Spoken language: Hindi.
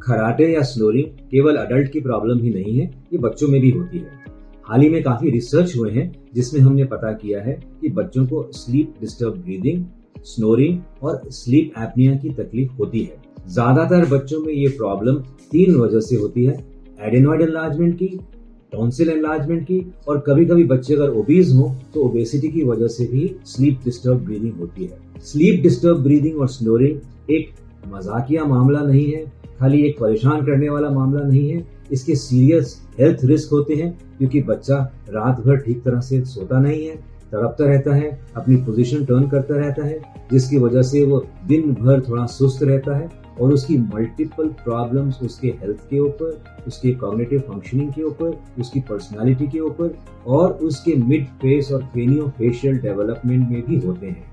खराटे या स्नोरिंग केवल अडल्ट की प्रॉब्लम ही नहीं है, ये बच्चों में भी होती है। हाल ही में काफी रिसर्च हुए हैं जिसमें हमने पता किया है कि बच्चों को स्लीप डिस्टर्ब ब्रीदिंग, स्नोरिंग और स्लीप एपनिया की तकलीफ होती है। ज्यादातर बच्चों में ये प्रॉब्लम 3 वजह से होती है: एडेनॉइड एनलार्जमेंट की, टॉन्सिल एनलार्जमेंट की, और कभी कभी बच्चे अगर ओबीज हो तो ओबेसिटी की वजह से भी स्लीप डिस्टर्ब ब्रीदिंग होती है। स्लीप डिस्टर्ब ब्रीदिंग और स्नोरिंग एक मजाकिया मामला नहीं है, खाली एक परेशान करने वाला मामला नहीं है। इसके सीरियस हेल्थ रिस्क होते हैं क्योंकि बच्चा रात भर ठीक तरह से सोता नहीं है, तड़पता रहता है, अपनी पोजीशन टर्न करता रहता है, जिसकी वजह से वो दिन भर थोड़ा सुस्त रहता है और उसकी मल्टीपल प्रॉब्लम्स उसके हेल्थ के ऊपर, उसके कॉग्निटिव फंक्शनिंग के ऊपर, उसकी पर्सनालिटी के ऊपर और उसके मिड फेस और क्रेनियोफेशियल डेवलपमेंट में भी होते हैं।